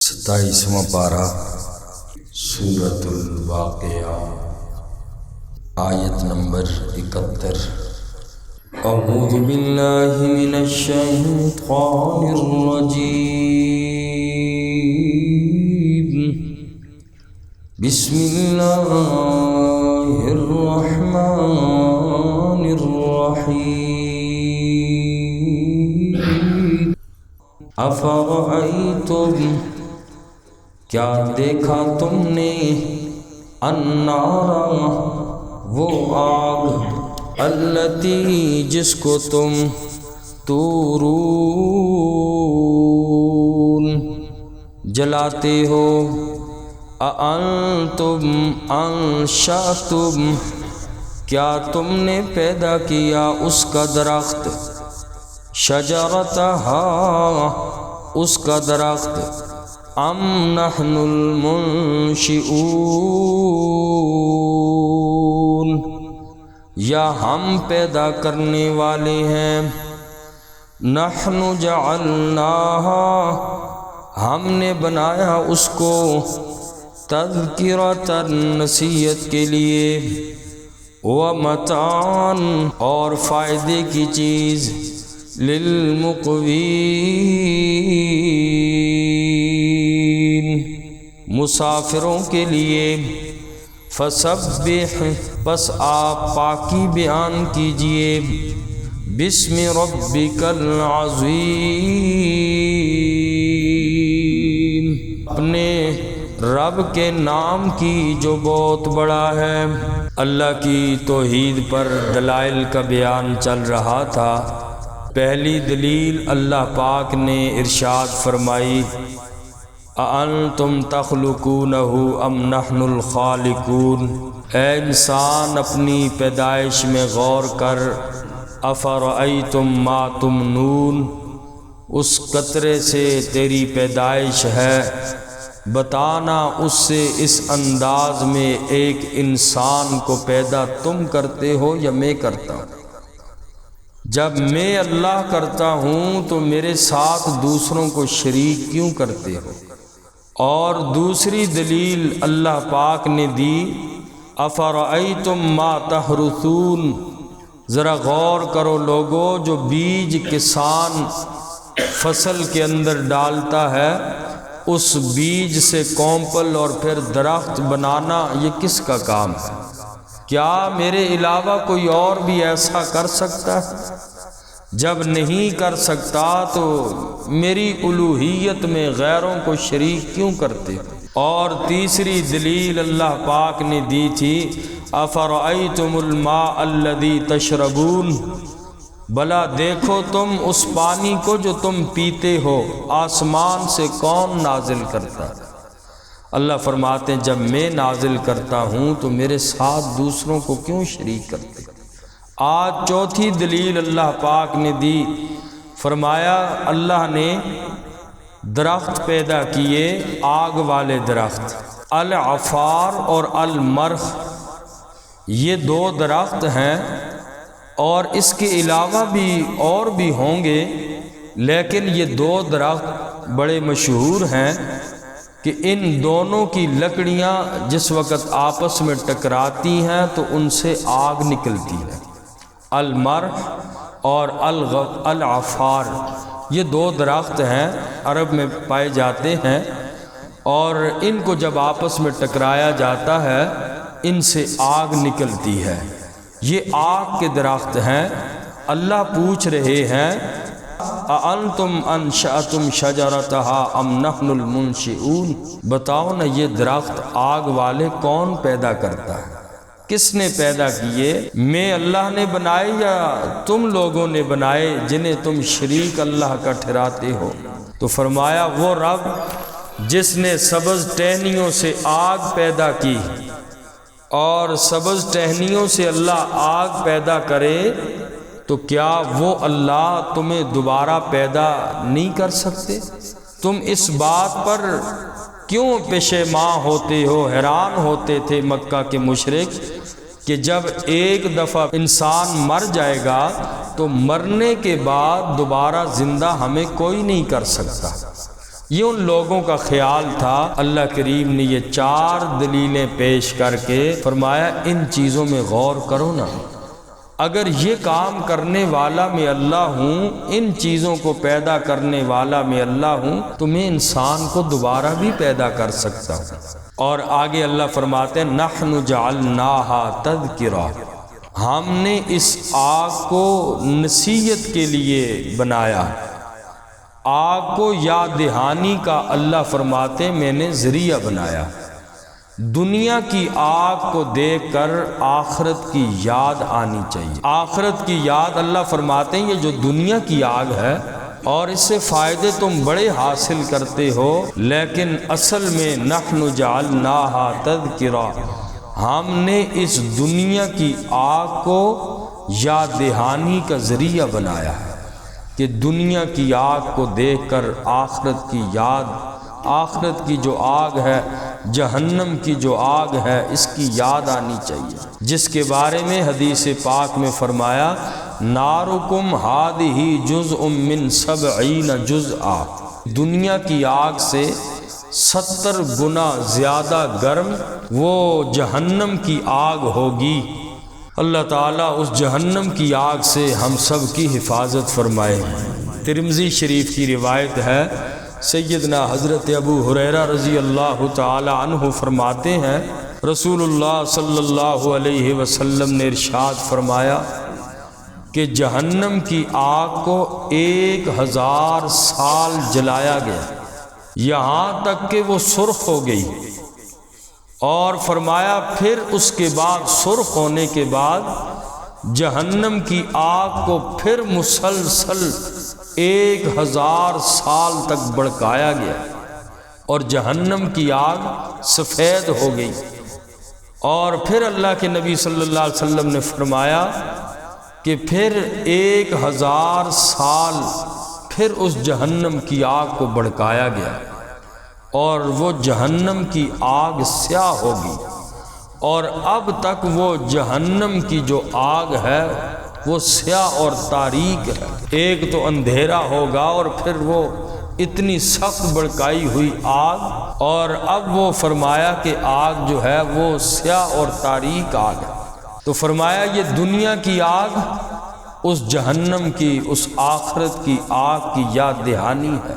27واں پارہ سورۃ الواقعہ آیت نمبر 71۔ اعوذ باللہ من الشیطان الرجیم، بسم اللہ الرحمن الرحیم۔ افرأیتم، کیا دیکھا تم نے، النار، وہ آگ، التی، جس کو تم تورون، جلاتے ہو، اانتم انشأتم، کیا تم نے پیدا کیا اس کا درخت، شجرتہا، اس کا درخت، ام نحن المنشئون، یا ہم پیدا کرنے والے ہیں، نحن جعلناہا، ہم نے بنایا اس کو، تذکرۃ، نصیحت کے لیے، ومتاعاً، اور فائدے کی چیز، للمقوین، مسافروں کے لیے، فسبح، پس آپ پاکی بیان کیجئے، بسم ربک العظیم، اپنے رب کے نام کی جو بہت بڑا ہے۔ اللہ کی توحید پر دلائل کا بیان چل رہا تھا۔ پہلی دلیل اللہ پاک نے ارشاد فرمائی، اَأَنْتُمْ تَخْلُقُونَهُ أَمْ نَحْنُ الْخَالِقُونَ، اے انسان اپنی پیدائش میں غور کر، أَفَرَأَيْتُمْ مَا تُمْنُونَ، اس قطرے سے تیری پیدائش ہے، بتانا اس سے اس انداز میں ایک انسان کو پیدا تم کرتے ہو یا میں کرتا ہوں؟ جب میں اللہ کرتا ہوں تو میرے ساتھ دوسروں کو شریک کیوں کرتے ہو؟ اور دوسری دلیل اللہ پاک نے دی، افرأیتم ما تحرثون، ذرا غور کرو لوگو، جو بیج کسان فصل کے اندر ڈالتا ہے، اس بیج سے کومپل اور پھر درخت بنانا، یہ کس کا کام ہے؟ کیا میرے علاوہ کوئی اور بھی ایسا کر سکتا ہے؟ جب نہیں کر سکتا تو میری الوہیت میں غیروں کو شریک کیوں کرتے؟ اور تیسری دلیل اللہ پاک نے دی تھی، افرأیتم الماء الذی تشربون، بھلا دیکھو تم اس پانی کو جو تم پیتے ہو، آسمان سے کون نازل کرتا ہے؟ اللہ فرماتے ہیں جب میں نازل کرتا ہوں تو میرے ساتھ دوسروں کو کیوں شریک کرتے؟ آج چوتھی دلیل اللہ پاک نے دی، فرمایا اللہ نے درخت پیدا کیے، آگ والے درخت، العفار اور المرخ، یہ دو درخت ہیں، اور اس کے علاوہ بھی اور بھی ہوں گے، لیکن یہ دو درخت بڑے مشہور ہیں کہ ان دونوں کی لکڑیاں جس وقت آپس میں ٹکراتی ہیں تو ان سے آگ نکلتی ہے۔ المرح اور العفار، یہ دو درخت ہیں، عرب میں پائے جاتے ہیں، اور ان کو جب آپس میں ٹکرایا جاتا ہے ان سے آگ نکلتی ہے۔ یہ آگ کے درخت ہیں۔ اللہ پوچھ رہے ہیں، اَأَنْتُمْ أَنشَأْتُمْ شَجَرَتَهَا أَمْ نَحْنُ الْمُنشِئُونَ، بتاؤ نا یہ درخت آگ والے کون پیدا کرتا ہے؟ کس نے پیدا کیے؟ میں اللہ نے بنائے یا تم لوگوں نے بنائے جنہیں تم شریک اللہ کا ٹھہراتے ہو؟ تو فرمایا وہ رب جس نے سبز ٹہنیوں سے آگ پیدا کی، اور سبز ٹہنیوں سے اللہ آگ پیدا کرے تو کیا وہ اللہ تمہیں دوبارہ پیدا نہیں کر سکتے؟ تم اس بات پر کیوں پشیماں ہوتے ہو، حیران ہوتے تھے مکہ کے مشرک کہ جب ایک دفعہ انسان مر جائے گا تو مرنے کے بعد دوبارہ زندہ ہمیں کوئی نہیں کر سکتا، یہ ان لوگوں کا خیال تھا۔ اللہ کریم نے یہ 4 دلیلیں پیش کر کے فرمایا ان چیزوں میں غور کرو نا، اگر یہ کام کرنے والا میں اللہ ہوں، ان چیزوں کو پیدا کرنے والا میں اللہ ہوں، تو میں انسان کو دوبارہ بھی پیدا کر سکتا ہوں۔ اور آگے اللہ فرماتے ہیں نحن جعلناها تذکرہ، ہم نے اس آگ کو نصیحت کے لیے بنایا۔ آگ کو یاد دہانی کا اللہ فرماتے ہیں میں نے ذریعہ بنایا۔ دنیا کی آگ کو دیکھ کر آخرت کی یاد آنی چاہیے۔ آخرت کی یاد اللہ فرماتے ہیں یہ جو دنیا کی آگ ہے اور اس سے فائدے تم بڑے حاصل کرتے ہو، لیکن اصل میں نحن جعلناها تذکرہ، ہم نے اس دنیا کی آگ کو یاد دہانی کا ذریعہ بنایا ہے کہ دنیا کی آگ کو دیکھ کر آخرت کی یاد، آخرت کی جو آگ ہے، جہنم کی جو آگ ہے، اس کی یاد آنی چاہیے، جس کے بارے میں حدیث پاک میں فرمایا نارکم ہادہ جزء من 70 جزءا، دنیا کی آگ سے 70 گنا زیادہ گرم وہ جہنم کی آگ ہوگی۔ اللہ تعالیٰ اس جہنم کی آگ سے ہم سب کی حفاظت فرمائے۔ ترمذی شریف کی روایت ہے، سیدنا حضرت ابو ہریرہ رضی اللہ تعالی عنہ فرماتے ہیں رسول اللہ صلی اللہ علیہ وسلم نے ارشاد فرمایا کہ جہنم کی آگ کو 1000 سال جلایا گیا یہاں تک کہ وہ سرخ ہو گئی، اور فرمایا پھر اس کے بعد سرخ ہونے کے بعد جہنم کی آگ کو پھر مسلسل 1000 سال تک بھڑکایا گیا اور جہنم کی آگ سفید ہو گئی۔ اور پھر اللہ کے نبی صلی اللہ علیہ وسلم نے فرمایا کہ پھر 1000 سال پھر اس جہنم کی آگ کو بھڑکایا گیا اور وہ جہنم کی آگ سیاہ ہوگی، اور اب تک وہ جہنم کی جو آگ ہے وہ سیاہ اور تاریک ہے۔ ایک تو اندھیرا ہوگا اور پھر وہ اتنی سخت بھڑکائی ہوئی آگ، اور اب وہ فرمایا کہ آگ جو ہے وہ سیاہ اور تاریک آگ ہے۔ تو فرمایا یہ دنیا کی آگ اس جہنم کی، اس آخرت کی آگ کی یاد دہانی ہے۔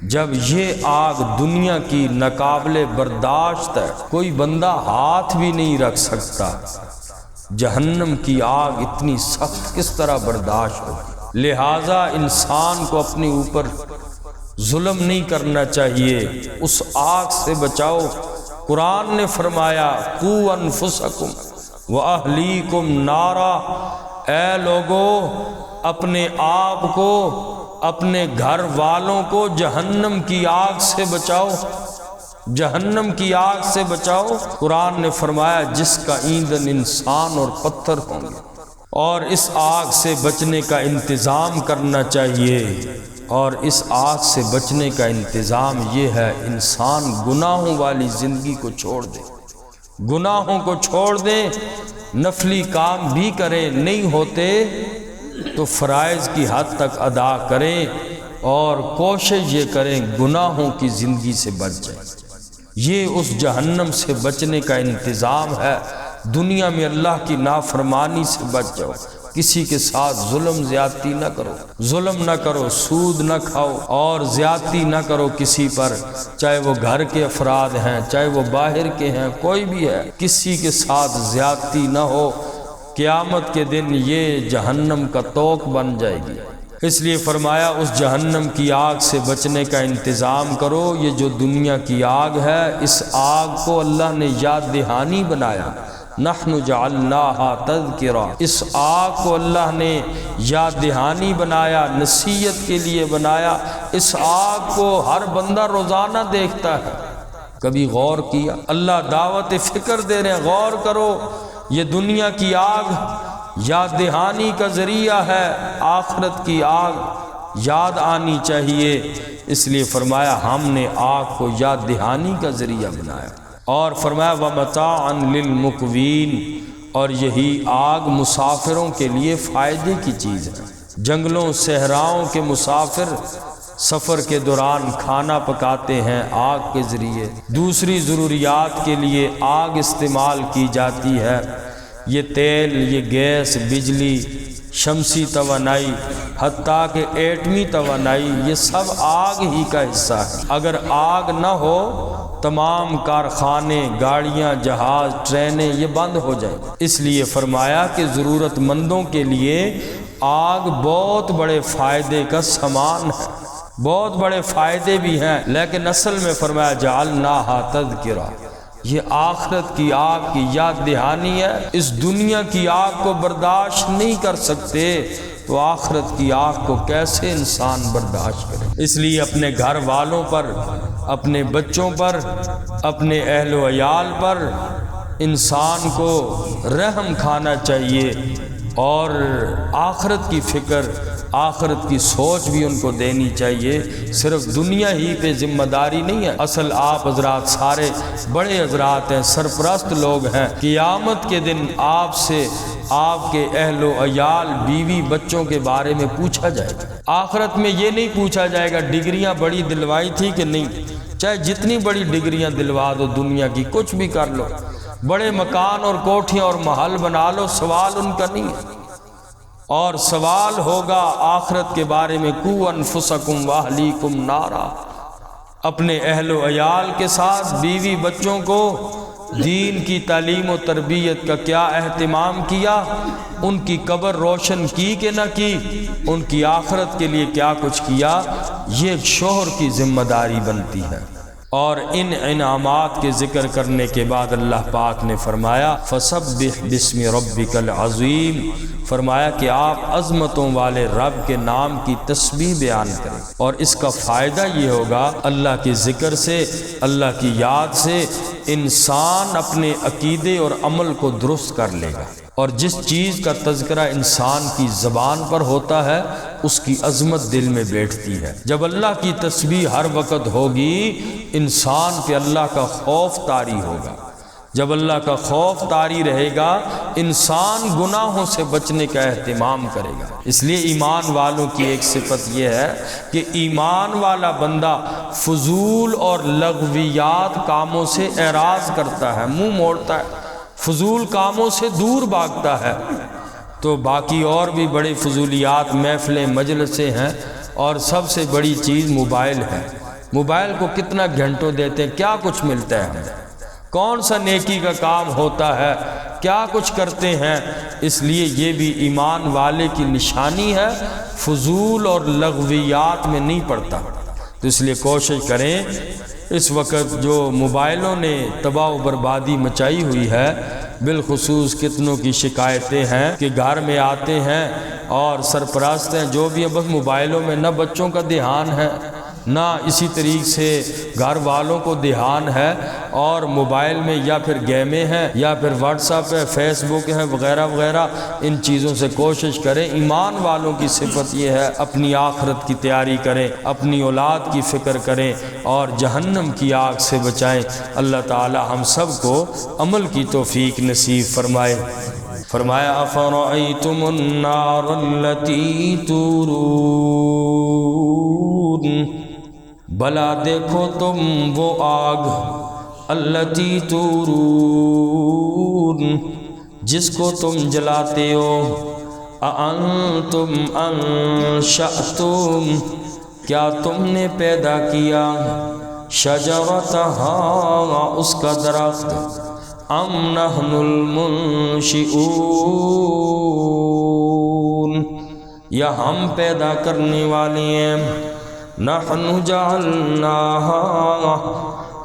جب یہ آگ دنیا کی ناقابل برداشت ہے، کوئی بندہ ہاتھ بھی نہیں رکھ سکتا، جہنم کی آگ اتنی سخت کس طرح برداشت ہوگی؟ لہٰذا انسان کو اپنے اوپر ظلم نہیں کرنا چاہیے، اس آگ سے بچاؤ۔ قرآن نے فرمایا قوا انفسکم واہلیکم نارا، اے لوگو اپنے آپ کو، اپنے گھر والوں کو جہنم کی آگ سے بچاؤ، جہنم کی آگ سے بچاؤ۔ قرآن نے فرمایا جس کا ایندھن انسان اور پتھر ہوں گے، اور اس آگ سے بچنے کا انتظام کرنا چاہیے۔ اور اس آگ سے بچنے کا انتظام یہ ہے انسان گناہوں والی زندگی کو چھوڑ دے، گناہوں کو چھوڑ دیں، نفلی کام بھی کریں، نہیں ہوتے تو فرائض کی حد تک ادا کریں، اور کوشش یہ کریں گناہوں کی زندگی سے بچ جائیں۔ یہ اس جہنم سے بچنے کا انتظام ہے۔ دنیا میں اللہ کی نافرمانی سے بچ جاؤ، کسی کے ساتھ ظلم زیادتی نہ کرو، ظلم نہ کرو، سود نہ کھاؤ اور زیادتی نہ کرو کسی پر، چاہے وہ گھر کے افراد ہیں، چاہے وہ باہر کے ہیں، کوئی بھی ہے، کسی کے ساتھ زیادتی نہ ہو۔ قیامت کے دن یہ جہنم کا توق بن جائے گی۔ اس لیے فرمایا اس جہنم کی آگ سے بچنے کا انتظام کرو۔ یہ جو دنیا کی آگ ہے، اس آگ کو اللہ نے یاد دہانی بنایا، نحن جعلناها تذکرہ، اس آگ کو اللہ نے یاد دہانی بنایا، نصیحت کے لیے بنایا۔ اس آگ کو ہر بندہ روزانہ دیکھتا ہے، کبھی غور کیا؟ اللہ دعوت فکر دے رہے ہیں، غور کرو، یہ دنیا کی آگ یاد دہانی کا ذریعہ ہے، آخرت کی آگ یاد آنی چاہیے۔ اس لیے فرمایا ہم نے آگ کو یاد دہانی کا ذریعہ بنایا، اور فرمایا وَمَتَاعًا لِلْمُقْوِينَ، اور یہی آگ مسافروں کے لیے فائدے کی چیز ہے۔ جنگلوں صحراؤں کے مسافر سفر کے دوران کھانا پکاتے ہیں آگ کے ذریعے، دوسری ضروریات کے لیے آگ استعمال کی جاتی ہے، یہ تیل، یہ گیس، بجلی، شمسی توانائی، حتیٰ کہ ایٹمی توانائی، یہ سب آگ ہی کا حصہ ہے۔ اگر آگ نہ ہو تمام کارخانے، گاڑیاں، جہاز، ٹرینیں یہ بند ہو جائیں۔ اس لیے فرمایا کہ ضرورت مندوں کے لیے آگ بہت بڑے فائدے کا سامان ہے، بہت بڑے فائدے بھی ہیں، لیکن اصل میں فرمایا جعلناھا تذکرہ، یہ آخرت کی آگ کی یاد دہانی ہے۔ اس دنیا کی آگ کو برداشت نہیں کر سکتے تو آخرت کی آگ کو کیسے انسان برداشت کرے؟ اس لیے اپنے گھر والوں پر، اپنے بچوں پر، اپنے اہل و عیال پر انسان کو رحم کھانا چاہیے، اور آخرت کی فکر، آخرت کی سوچ بھی ان کو دینی چاہیے۔ صرف دنیا ہی پہ ذمہ داری نہیں ہے، اصل آپ حضرات سارے بڑے حضرات ہیں، سرپرست لوگ ہیں۔ قیامت کے دن آپ سے آپ کے اہل و عیال، بیوی، بچوں کے بارے میں پوچھا جائے گا۔ آخرت میں یہ نہیں پوچھا جائے گا ڈگریاں بڑی دلوائی تھی کہ نہیں، چاہے جتنی بڑی ڈگریاں دلوا دو دنیا کی، کچھ بھی کر لو، بڑے مکان اور کوٹھیاں اور محل بنا لو، سوال ان کا نہیں ہے۔ اور سوال ہوگا آخرت کے بارے میں، قوا انفسکم واہلیکم نارا، اپنے اہل و عیال کے ساتھ بیوی بچوں کو دین کی تعلیم و تربیت کا کیا اہتمام کیا، ان کی قبر روشن کی کہ نہ کی، ان کی آخرت کے لیے کیا کچھ کیا، یہ ایک شوہر کی ذمہ داری بنتی ہے۔ اور ان انعامات کے ذکر کرنے کے بعد اللہ پاک نے فرمایا فسبح باسم ربک العظیم، فرمایا کہ آپ عظمتوں والے رب کے نام کی تسبیح بیان کریں، اور اس کا فائدہ یہ ہوگا اللہ کے ذکر سے، اللہ کی یاد سے انسان اپنے عقیدے اور عمل کو درست کر لے گا، اور جس چیز کا تذکرہ انسان کی زبان پر ہوتا ہے اس کی عظمت دل میں بیٹھتی ہے۔ جب اللہ کی تسبیح ہر وقت ہوگی انسان پہ اللہ کا خوف طاری ہوگا، جب اللہ کا خوف طاری رہے گا انسان گناہوں سے بچنے کا اہتمام کرے گا۔ اس لیے ایمان والوں کی ایک صفت یہ ہے کہ ایمان والا بندہ فضول اور لغویات کاموں سے اعراض کرتا ہے، منہ موڑتا ہے، فضول کاموں سے دور بھاگتا ہے۔ تو باقی اور بھی بڑے فضولیات، محفلیں، مجلسیں ہیں، اور سب سے بڑی چیز موبائل ہے۔ موبائل کو کتنا گھنٹوں دیتے ہیں، کیا کچھ ملتا ہے ہمیں، کون سا نیکی کا کام ہوتا ہے، کیا کچھ کرتے ہیں۔ اس لیے یہ بھی ایمان والے کی نشانی ہے، فضول اور لغویات میں نہیں پڑتا۔ تو اس لیے کوشش کریں، اس وقت جو موبائلوں نے تباہ و بربادی مچائی ہوئی ہے، بالخصوص کتنوں کی شکایتیں ہیں کہ گھر میں آتے ہیں اور سرپرست ہیں جو بھی ہیں، بس موبائلوں میں نہ بچوں کا دھیان ہے، نہ اسی طریقے سے گھر والوں کو دھیان ہے، اور موبائل میں یا پھر گیمیں ہیں یا پھر واٹس ایپ ہے، فیس بک ہے، وغیرہ وغیرہ، ان چیزوں سے کوشش کریں۔ ایمان والوں کی صفت یہ ہے اپنی آخرت کی تیاری کریں، اپنی اولاد کی فکر کریں، اور جہنم کی آگ سے بچائیں۔ اللہ تعالی ہم سب کو عمل کی توفیق نصیب فرمائے۔ فرمایا افرأیتم النار التی تورون، بھلا دیکھو تم وہ آگ، التی تورون، جس کو تم جلاتے ہو، اانتم انشأتم، کیا تم نے پیدا کیا، شجرتہا، اس کا درخت، ام نحن المنشئون، یا ہم پیدا کرنے والے ہیں، نحن جعلناہا،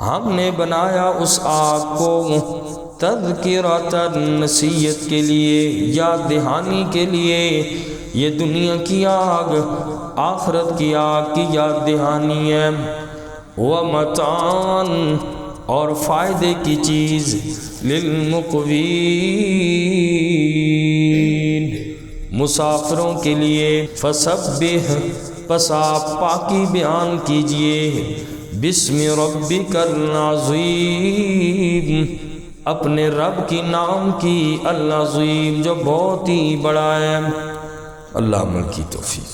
ہم نے بنایا اس آگ کو، تذکرۃ، نصیحت کے لیے، یاد دہانی کے لیے۔ یہ دنیا کی آگ آخرت کی آگ کی یاد دہانی ہے، ومتاعًا، اور فائدے کی چیز، للمقوین، مسافروں کے لیے، فسبح، پس آپ پاکی بیان کیجئے، بسم ربک العظیم، اپنے رب کی نام کی، العظیم جو بہت ہی بڑا ہے۔ اللہ عمل کی توفیق۔